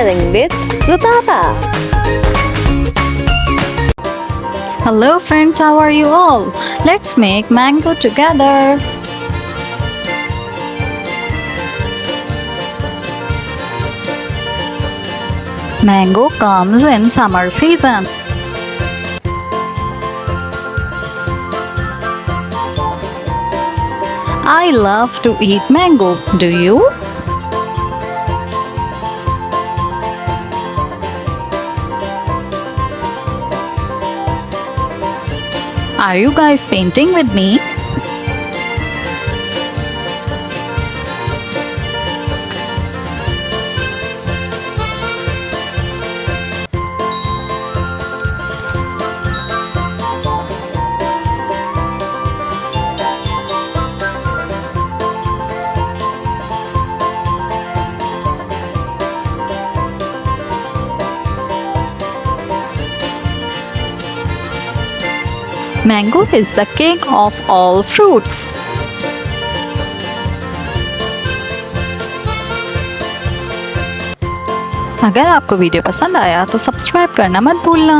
Coloring with Rutaba. Hello friends, how are you all? Let's make mango together. Mango comes in summer season. I love to eat mango. Do you? Are you guys painting with me? Mango is the king of all fruits. अगर आपको video पसंद आया तो subscribe करना मत भूलना।